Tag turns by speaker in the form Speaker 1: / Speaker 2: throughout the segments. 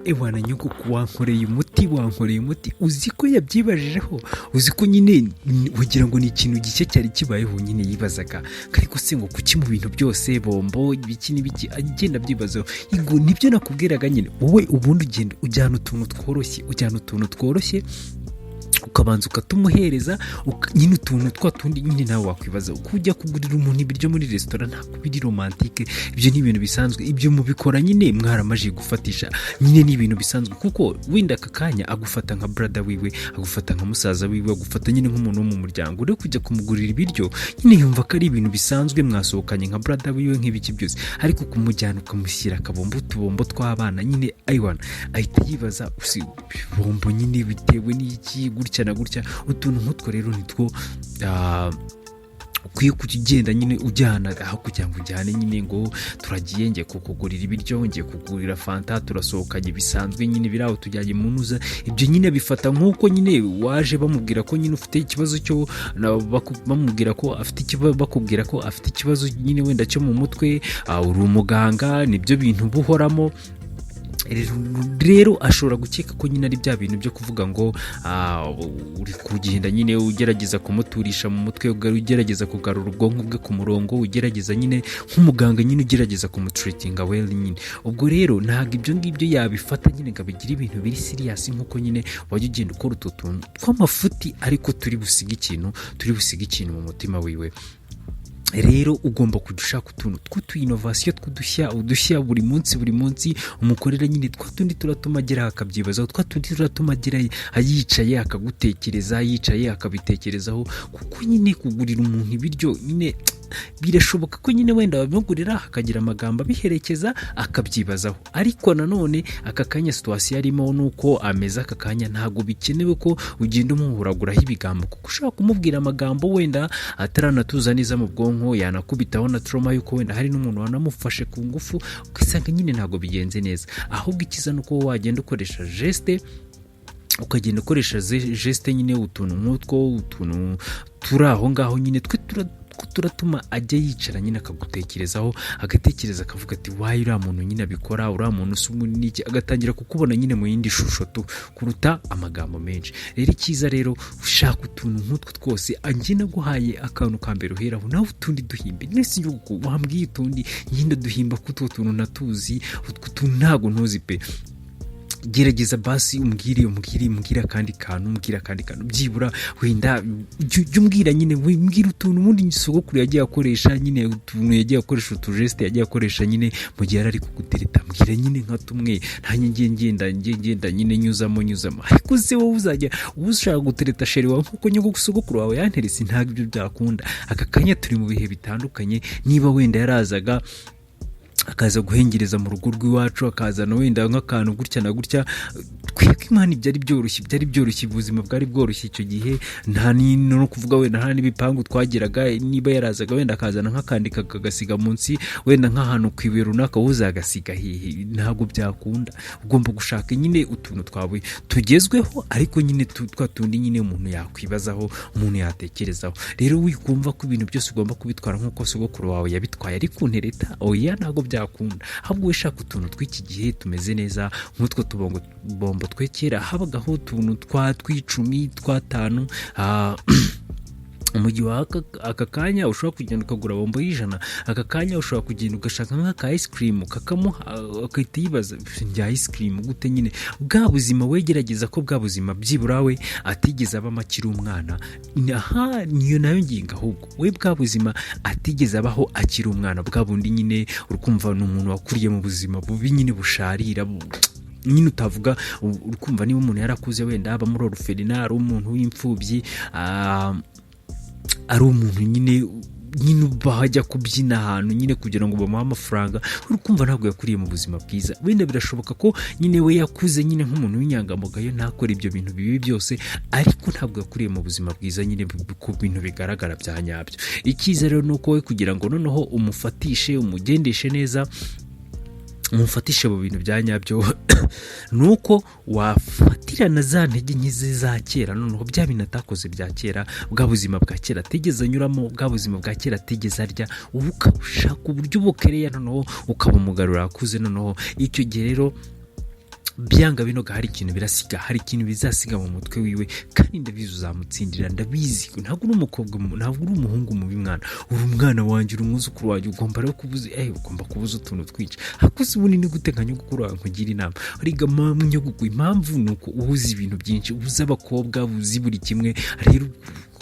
Speaker 1: ewana nyoko wankoreye umuti uzi ko yabyibajijeho, uzi ko nyine ugira ngo ni ikintu gike cyari kibayeho, nyine yibazaga ariko se ngo kuki mu bintu byose bombo ibiki n'ibiki agenda byibazaho. Yego nibyo nakubwiraga nyine, wowe ubundi ugenda ujyana utuntu tworoshye ukabanza ukatumuhereza nyine utuntu twa tundi nyine nawe wakwibaza kujya kugurira umuntu ibiryo muri restaurant ntabwo biri romantique, ibyo ni ibintu bisanzwe, ibyo mubikora nyine mwaramaje gufatisha, nyine ni ibintu bisanzwe kuko wenda aka kanya agufata nka brother wiwe, agufata nka musaza wiwe, agufata nyine nk'umuntu wo mu muryango, uri kujya kumugurira ibiryo nyine yumva ko ari ibintu bisanzwe mwasohokanye nka brother wiwe nk'ibiki byose, ariko kumujyana ukamushyira akabombo utubombo tw'abana nyine aywana ahita yibaza bombo nyine bitewe n'iki gutya na gutya. Utuntu nk'utwo rero nitwo ukwiye kugenda nyine ujyana aho kugira ngo ujyane nyine ngo turagiye ngiye kukugurira ibiryo, ngiye kugurira fanta, turasohokanye bisanzwe nyine biraho tujyanye mu ntuza. Ibyo nyine bifata nk'uko nyine waje bamubwira ko nyine ufite ikibazo cyo bamubwira ko afite ikibazo, bakubwira ko afite ikibazo nyine wenda cyo mu mutwe, uri umuganga, nibyo bintu buhoramo. Rero ashobora gukeka ko nyine ari bya bintu byo kuvuga ngo uri kugenda nyine ugerageza kumuturisha mu mutwe, ugerageza kugarura ubwonko bwe ku murongo, ugerageza nyine nk'umuganga nyine ugerageza kumutreatinga well nyine. Ubwo rero ntabwo ibyo ngibyo yabifata nyine ngo abigire ibintu biri serious, nk'uko nyine wajya ugenda ukora utu tuntu tw'amafuti ariko turi busiga ikintu mu mutima wiwe. Rero ugomba kudushaka utuntu tw'utu innovation udushya buri munsi umukorera nyine twatundi turatuma agera akabyibazaho, twatundi turatuma agera yicaye akagutekereza, yicaye akabitekerezaho, kuko nyine kugurira umuntu ibiryo nyine birashoboka ko nyine wenda wabimugurira akagira amagambo abiherekeza akabyibazaho, ariko nanone aka kanya situation arimo nuko ameza aka kanya ntago bikenewe ko ugenda umuhuraguraho ibigambo, kuko ushaka kumubwira amagambo wenda ataranatuza neza mu bwonko, yanakubitaho na trauma yuko wenda hari n'umuntu wanamufashe ku ngufu, ukisanga nyine ntago bigenze neza. Ahubwo ikiza nuko wagenda ukoresha geste, ukagenda ukoresha geste nyine utuntu nk'utwo, utuntu turi aho ngaho nyine turatuma ajya yicara nyine akagutekerezaho, agatekereza akavuga ati wayi uriya muntu nyine abikora, uriya muntu usumu n'iki, agatangira kukubona nyine mu yindi shusho kuruta amagambo menshi. Rero icyiza rero ushaka utuntu nk'utwo twose, anjye naguhaye akantu ka mbere uheraho, nawe utundi duhimbe nese yuko wambwiye utundi nyine duhimba kutwo tuntu natuzi, utwo tuntu ntago ntuzi pe. Gerageza basi umbwira kandi kantu byibura wenda umbwira nyine wimbwira utuntu ubundi nyisogokuru yagiye akoresha nyine, utuntu yagiye akoresha utugeste yagiye akoresha nyine mu gihe ari kugutereta, mbwira nyine nka tumwe ntanjye ngenda nyine nyuzamo. Ariko se wowe uzajya ushaka gutereta sheri wawe nkuko nyogosogokuru wawe yanterese, ntabwo ibyo byakunda. Aka kanya turi mu bihe bitandukanye, niba wenda yarazaga akaza guhengereza mu rugo rw'iwacu, akazana wenda nk'akantu gutya na gutya, twebwe Imana byari byoroshye, ubuzima bwari bworoshye icyo gihe, nta no kuvuga wenda nta n'ibipangu twageraga. Niba yarazaga wenda akazana nk'akandi kagasiga munsi wenda nk'ahantu kwibuye runaka, uzagasiga hehe, ntabwo byakunda. Ugomba gushaka nyine utuntu twawe tugezweho, ariko nyine twatundi nyine umuntu yakwibazaho, umuntu yatekerezaho. Rero wikumva ko ibintu byose ugomba kubitwara nk'uko sogokuru wawe yabitwaye ari kuntereta, oya ntabwo byakunda. Ahubwo wishaka utuntu tw'iki gihe tumeze neza, nk'utwo tubombo twekera habagaho utuntu tw'icumi, tw'atanu. Mu gihe aka kanya ushobora kugenda ukagura bombo y'ijana, aka kanya ushobora kugenda ugashaka nk'aka ice cream kakamuha, akahita yibaza njya ice cream gute nyine. Bwa buzima wegerageza ko bwa buzima byibura we atigeze aba akiri umwana, niyo nayo ngingo. Ahubwo we bwa buzima atigeze abaho akiri umwana, bwa bundi nyine urukumva ni umuntu wakuriye mu buzima bubi nyine busharira nyine utavuga, urukumva niba umuntu yarakuze wenda aba muri orphelinat, ari umuntu w'imfubyi, ari umuntu nyine bahajya kubyina ahantu nyine kugira ngo bamuhe amafaranga, urukumva ntabwo yakuriye mu buzima bwiza. Wenda birashoboka ko nyine we yakuze nyine nk'umuntu w'inyangamugayo, ntakora ibyo bintu bibi byose, ariko ntabwo yakuriye mu buzima bwiza nyine ku bintu bigaragara bya nyabyo. Icyiza rero nuko we kugira ngo noneho umufatishe, umugendeshe neza, umufatishe mu bintu bya nyabyo, nuko wafatirana za ntege nke za kera, noneho bya bintu atakoze bya kera, bwa buzima bwa kera atigeze anyuramo, bwa buzima bwa kera atigeze arya, ukabashaka uburyo bukereya, noneho ukabumugarura akuze. Noneho icyo gihe rero byanga binoga hari ikintu birasiga, hari ikintu bizasiga mu mutwe wiwe, kandi ndabizi uzamutsindira, ndabizi. Ntabwo uri umukobwa, ntabwo uri umuhungu mubi mwana, uri umwana wanjye, uri umwuzukuru wanjye, ugomba rero kubuza ugomba kubuza utuntu twinshi. Hakuze ubundi ni gute nkanyogukuru wawe nkugira inama, ariga mama nyogukuru, impamvu nuko ubuzi ibintu byinshi, ubuzi abakobwa, ubuzi buri kimwe, rero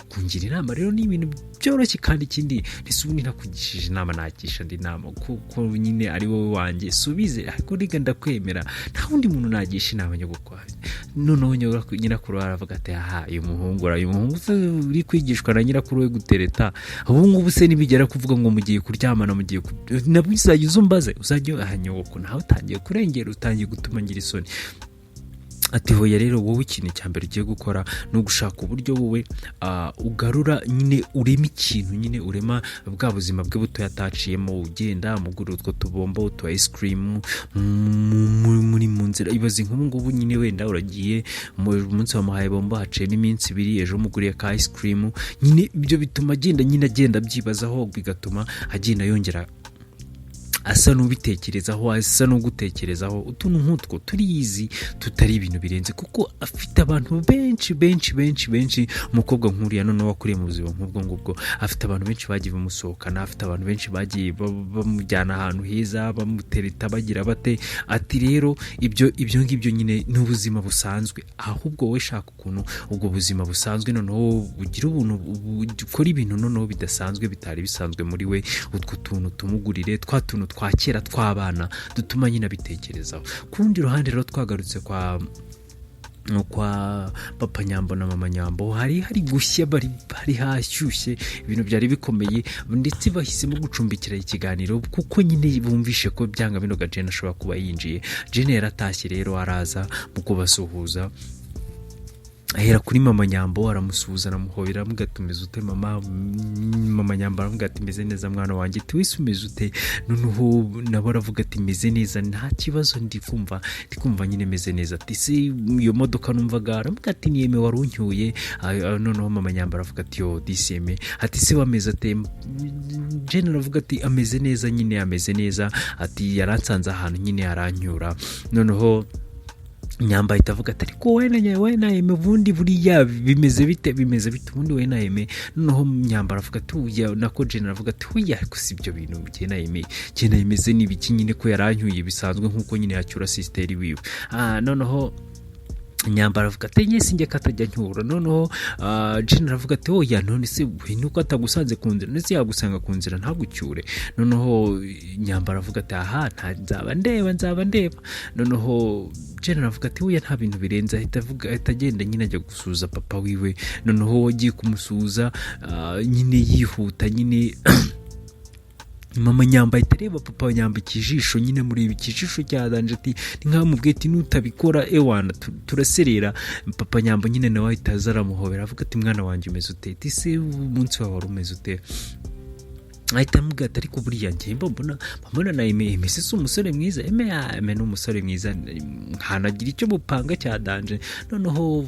Speaker 1: kungira inama rero ni ibintu byoroshye. Kandi ikindi ntese ubundi nakugishije inama nagisha andi nama, kuko nyine ari wowe wanjye, subize. Ariko riga ndakwemera, nta wundi muntu nagisha inama nyogokuru. Noneho nyirakuru aravuga ati aha, uyu muhungu uri kwigishwa na nyirakuru we gutereta, ubu ngubu se nibigera kuvuga ngo mugiye kuryamana, mugiye nabwo uzajya uzumbaze, uzajya nyogokuru nawe utangiye kurengera, utangiye gutuma ngira isoni. Ati hoya rero wowe ikintu cya mbere ugiye gukora ni ugushaka uburyo wowe ugarura nyine, urema ikintu nyine, urema bwa buzima bwe buto yataciyemo, ugenda mugura utwo tubombo twa ice cream muri mu nzira. Ibaze nk'ubu ngubu nyine wenda uragiye umunsi wamuhaye bombo, haciyemo iminsi 2, ejo muguriye ka ice cream nyine, ibyo bituma agenda byibazaho, bigatuma agenda yongera asa n'ubitekerezaho, asa n'ugutekerezaho. Utuntu nk'utwo turiyizi, tutari ibintu birenze, kuko afite abantu benshi umukobwa nk'uriya noneho wakuriye mu buzima nk'ubwo ngubwo, afite abantu benshi bagiye bamusohokana, afite abantu benshi bagiye bamujyana ahantu heza, bamutereta, bagira bate. Ati rero ibyo ngibyo nyine ni ubuzima busanzwe, ahubwo wowe shaka ukuntu ubwo buzima busanzwe noneho bugira ubuntu, ukora ibintu noneho bidasanzwe, bitari bisanzwe muri we. Utwo tuntu tumugurire, twa tuntu twa kera tw'abana dutuma nyine abitekerezaho. Ku rundi ruhande rero twagarutse kwa papa Nyambo na mama Nyambo, hari gushya, bari hashyushye, ibintu byari bikomeye, ndetse bahisemo gucumbikira ikiganiro kuko nyine bumvishe ko byanga binoga Jane ashobora kuba yinjiye. Jane yaratashye rero, araza mu kubasuhuza, ahera kuri mama Nyambo, aramusuhuza, aramuhobera, amugatumeza ute mama Nyambo, aravuga ati meze neza mwana wanjye, wese umeze ute? Noneho nabo aravuga ati meze neza, nta kibazo, ndikumva nyine meze neza. Ati se iyo modoka numvaga, aravuga ati niyeme wari unyuye. Noneho mama Nyambo aravuga ati yo diseme, ati se wameze ate? Jane aravuga ati ameze neza nyine, ameze neza, ati yaransanze ahantu nyine aranyura. Noneho Nyamba itavuga ati ariko we na yeme ubundi buriya bimeze bite ubundi we na yeme. Noneho Nyamba aravuga ati uya, nako Jane aravuga ati uya, ariko si ibyo bintu je na yeme ze nibiki nyine, ko yaranyuye bisanzwe nkuko nyine yacyura sister wiwe. Noneho Nyamba aravuga ati nyese njye katajya nyura. Noneho Jane aravuga ati oya, none se nuko atagusanze ku nzira, ndetse yagusanga ku nzira ntagucyure. Noneho Nyamba aravuga ati aha, nzaba ndeba. Noneho Jane aravuga ati oya, nta bintu birenze. Ahita agenda nyine ajya gusuhuza papa wiwe. Noneho agiye kumusuhuza nyine yihuta nyine mama Nyamba ahita areba papa Nyamba ikijisho, nyine muri ibi kijisho cyadanje, ati nkamubwiye ati nutabikora ewana turaserera. Papa Nyamba nyine nawe ahita azaramuhobera, avuga ati mwana wanjye umeze ute? Ati se umunsi wawe wari umeze ute? ahita amubwira ati ariko buriya njye mbona na eme se umusore mwiza, eme ni umusore mwiza nkanagira icyo mupanga cya danje. Noneho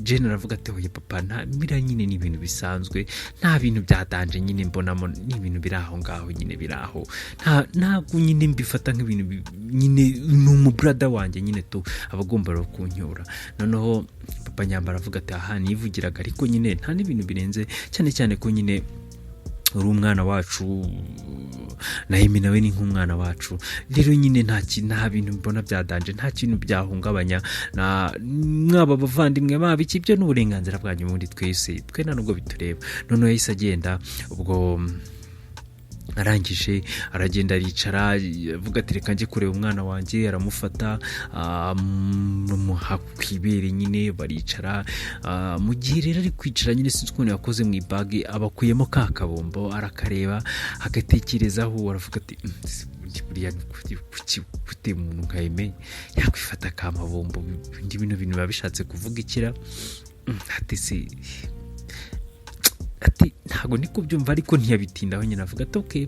Speaker 1: Jane aravuga ati oye papa, nta biriya nyine ni ibintu bisanzwe, nta bintu bya danje nyine mbonamo, ni ibintu biri aho ngaho nyine biri aho, ntabwo nyine mbifata nk'ibintu nyine ni umubrada wanjye nyine tu abagomba kunyura. Noneho papa Nyamba aravuga ati aha nivugiraga, ariko nyine nta n'ibintu birenze, cyane cyane ko nyine uri umwana wacu, nawe nawe ni nk'umwana wacu. Rero nyine nta bintu mbona byadanje, nta kintu byahungabanya mwaba bavandimwe baba iki, byo n'uburenganzira bwanyu, ubundi twese nta nubwo bitureba. Noneho yahise agenda, ubwo arangije aragenda aricara avuga ati reka njye kureba umwana wanjye. Aramufata kwibere nyine baricara. Mu gihe rero ari kwicara nyine sinzi ukuntu yakoze mu ibage, abakuyemo ka kabombo arakareba agatekerezaho, aravuga ati buriya gute umuntu nka Aime yakwifata ka mabombo, bino bintu biba bishatse kuvuga ikira. Ati ntago niko byumva, ariko ntiyabitindaho nyine avuga ati okay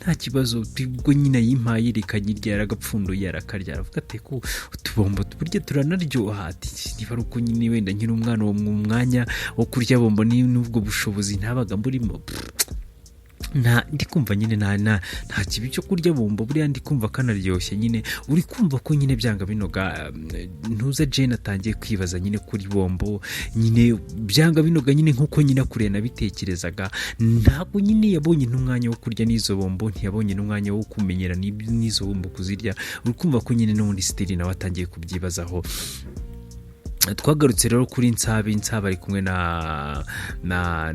Speaker 1: nta kibazo, ubwo nyine yimpaye rikanyirya yaragapfunduye arakarya. Aravuga ati ko utubombo burya turanaryoha, ati niba ari uko nyine wenda nkiri umwana wo mu mwanya wo kurya bombo n'ubwo bushobozi ntabaga mburimo, ndi kumva nyine nta kibi cyo kurya bombo, buriya ndi kumva kanaryoshye nyine, uri kumva ko nyine byanga binoga. Ntuza Jane atangiye kwibaza nyine kuri bombo nyine, byanga binoga nyine nkuko nyine kure nabitekerezaga. Ntabwo nyine yabonye n'umwanya wo kurya n'izo bombo, ntiyabonye n'umwanya wo kumenyera n'izo bombo kuzirya. Uri kumva ko nyine n'undi Stella nawe atangiye kubyibazaho. Twagarutse rero kuri Nsaba ari kumwe na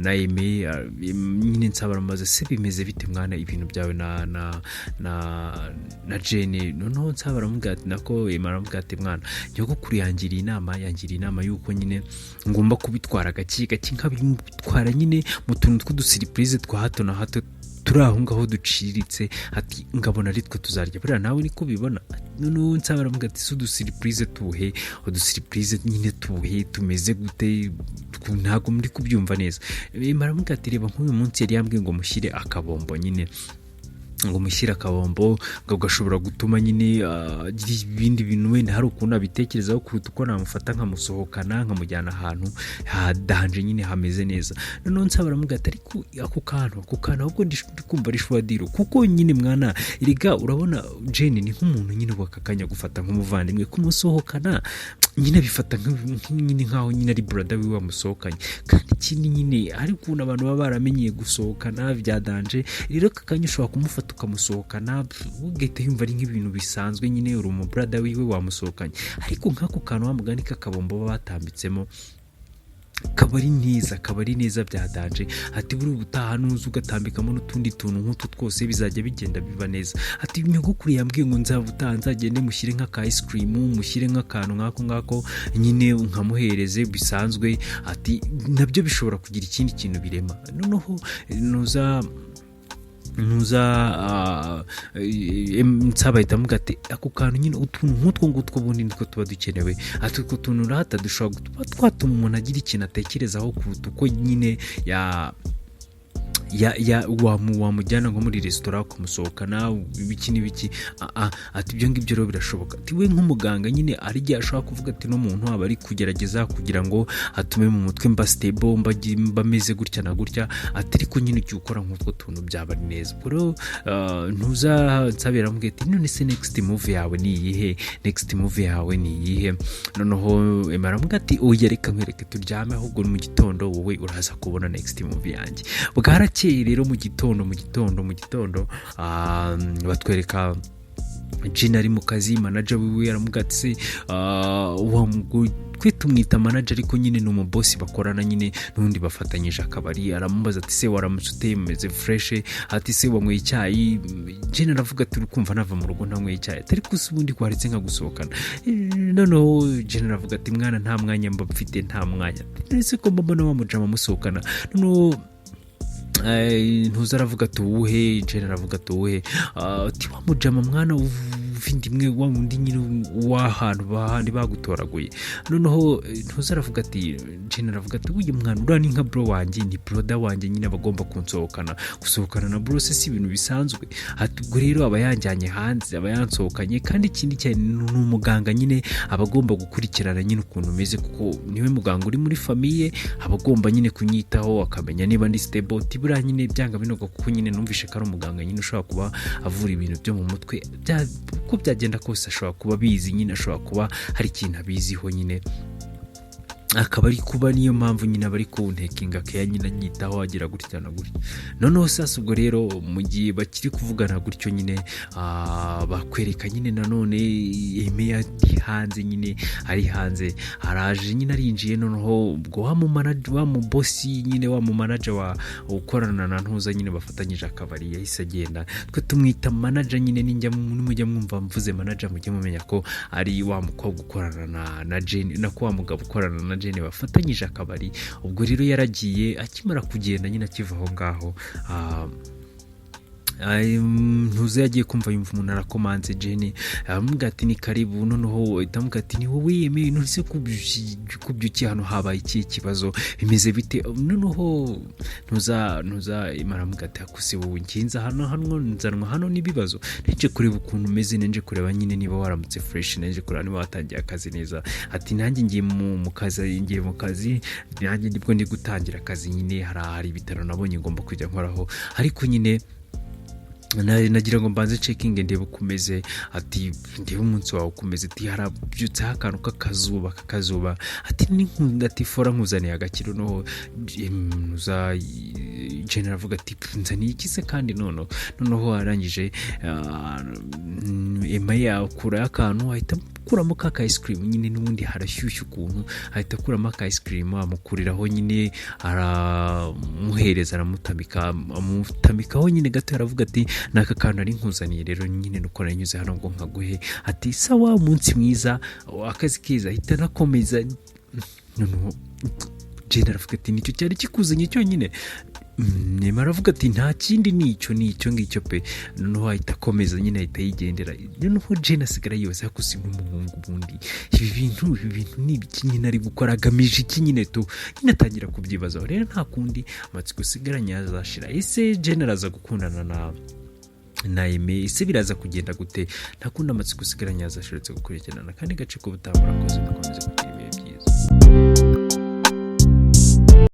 Speaker 1: Amy. Nyine Nsaba aramaze se bimeze bite mwana ibintu byawe na Jane. Noneho Nsaba aramubwira ati nako Amy aramubwira ati mwana nyogokuru yangiriye inama yuko nyine ngomba kubitwara gake nkabitwara nyine mu tuntu tw'udusiripurize twa hato na hato turi aho ngaho duciriritse, ati ngabona ari two tuzarya. Buriya nawe niko ubibona. Noneho Nsaba aramubwira ati udusiripurize tuhe, udusiripurize nyine tuhe tumeze gute, ntabwo muri kubyumva neza. Aramubwira ati reba nk'uyu munsi yari yambwiye ngo mushyire akabombo nyine, ngo mushyire akabombo ngo gashobora gutuma nyine ibindi bintu wenda hari ukuntu abitekerezaho kuruta uko namufata nkamusohokana nkamujyana ahantu hadanje nyine hameze neza. Noneho Nsaba aramubwira ati ariko ako kantu ahubwo ndi kumva ari shwadiro, kuko nyine mwana iriga urabona Jane ni nk'umuntu nyine wakakanya gufata nk'umuvandimwe, kumusohokana nyine bifata nyine nkaho nyine ari brother wiwe wamusohokanye. Kandi ikindi nyine hari ukuntu abantu baba baramenyeye gusohokana bya danje, rero kakanya ushobora kumufata ukamusohokana ugahita yumva ari nk'ibintu bisanzwe nyine uri umu brother wiwe wamusohokanye. Ariko nk'ako kantu wa mugani k'akabombo baba batambitsemo kaba ari neza byadanje. Ati buri ubutaha nuza ugatambikamo n'utundi tuntu nk'utu twose bizajya bigenda biba neza. Ati nyogokuru yambwiye ngo nzabutaha nzagende mushyire nk'aka ice cream, mushyire nk'akantu nk'ako nyine nkamuhereze bisanzwe. Ati nabyo bishobora kugira ikindi kintu birema. Noneho Nsaba ahita amuga ati ako kantu nyine utuntu nk'utwo ngutwo bundi nitwo tuba dukenewe. Ati utwo tuntu rata dushobora gutuma twatuma umuntu agira ikintu atekerezaho kuruta uko nyine wamujyana nko muri resitora ukamusohokana ibiki n'ibiki. Ati ibyo ngibyo rero birashoboka. Ati we nk'umuganga nyine ari igihe ashobora kuvuga ati no muntu aba ari kugerageza kugira ngo atume mu mutwe mba stable mbameze gutya na gutya. Ati ariko nyine icyo ukora nk'utwo tuntu byaba ari neza. Bro ntuza Nsabira aramubwira ati none se next move yawe ni iyihe? Noneho aramubwira ati oya reka nkwereke turyame ahubwo mu gitondo wowe uraza kubona next move yanjye. Bwarakeye rero mu gitondo batwereka Jane ari mu kazi, manager wiwe aramubwira ati twe tumwita manager ariko nyine ni umubosi bakorana nyine n'undi bafatanyije akabari. Aramubaza ati se waramutse uteye meze fresh? Ati se wanyweye icyayi? Jane aravuga ati urukumva nava mu rugo ntanyweye icyayi. Ariko se ubundi kwaretse nka gusohokana. Noneho Jane aravuga ati mwana nta mwanya mba mfite, nta mwanya. Ese ko mbona wamujama musohokana? Noneho ntuza aravuga ati uwuhe? Jane aravuga ati uwuhe? Ati wamujama mwana uvindimwe wa wundi nyine w'ahantu bahandi bagutoraguye. Noneho ntuza aravuga ati Jane aravuga ati uyu mwana urani nka bro wanjye, ni brother wanjye nyine bagomba gusohokana na bro se si ibintu bisanzwe. Ati ubwo rero aba yanjyanye hanze, aba yansohokanye, kandi ikindi cyane ni umuganga nyine abagomba gukurikirana nyine ukuntu umeze, kuko niwe muganga uri muri famiye, abagomba nyine kunyitaho akamenya niba ndi stable. Buriya nyine byanga binoga kuko nyine numvishe ko ari umuganga nyine ushobora kuba avura ibintu byo mu mutwe. Uko byagenda kose ashobora kuba abizi nyine, ashobora kuba hari ikintu abiziho nyine, akaba ari kuba niyo mpamvu nyine abari kuntekinga keya nyine anyitaho agira gutya na gutya. Noneho sasa ubwo rero mu gihe bakiri kuvugana gutyo nyine bakwereka nyine nanone Amy ari hanze araje nyine arinjiye. Noneho ubwo wa mu bosi nyine wa mu manager ukorana na ntuza nyine bafatanyije akabari yahise agenda. Twe tumwita manager nyine, mujya mwumva mvuze manager mujye mumenya ko ari wa mukobwa ukorana na Jane, nako wa mugabo ukorana na Jane bafatanyije akabari. Ubwo rero yaragiye, akimara kugenda nyine akiva aho ngaho ntuze yagiye kumva yumva umuntu arakomanze Jenny aramubwira ati ni karibu, noneho itamubwira ati ni wowe yemeye nturese kubyuki hano habaye iki kibazo bimeze bite, noneho ntuza imara aramubwira ati akuse wowe nkinza hano nzanwa hano n'ibibazo, nje kureba ukuntu umeze, nje kureba nyine niba waramutse fresh, nje kureba niba watangiye akazi neza, ati nanjye ngiye mu kazi nanjye ndibwo ndi gutangira akazi nyine hari ibitaro nabonye ngomba kujya nkoraho, ariko nyine nagira ngo mbanze checking ndebe ukomeze, ati ndebe umunsi wawe ukomeze, ati harabyutse akantu kakazuba ati ninkunda, ati fora nkuzaniye agakiro, no uza general avuga ati nzaniye ikise kandi noneho arangije ema yakura akantu ahita kuramo ka ice cream nyine, n'ubundi harashyushye ukuntu ahita kuramo ka ice cream amukuriraho nyine, aramuhereza amutamikaho nyine gato, aravuga ati naka kantu ari nkuzaniye rero nyine nuko nanyuze hano ngo nkaguhe, ati sawa umunsi mwiza akazi keza, ahita nakomeza. Noneho Jane aravuga ati nicyo cyari kikuzanye cyonyine, Nema aravuga ati nta kindi nicyo ngicyo pe, noneho ahita akomeza nyine ahita yigendera, noneho Jane asigara yose yakusi n'umuhungu bundi ibi bintu ni ibiki nyine ari gukora, agamije iki nyine nyine atangira kubyibazaho, rero nta kundi amatsiko usigaranye azashira. Ese Jane araza gukundana na Aime, ese biraza kugenda gute? Nta kundi amatsiko usigaranye azashiretse gukurikirana kandi gace ko butambura koze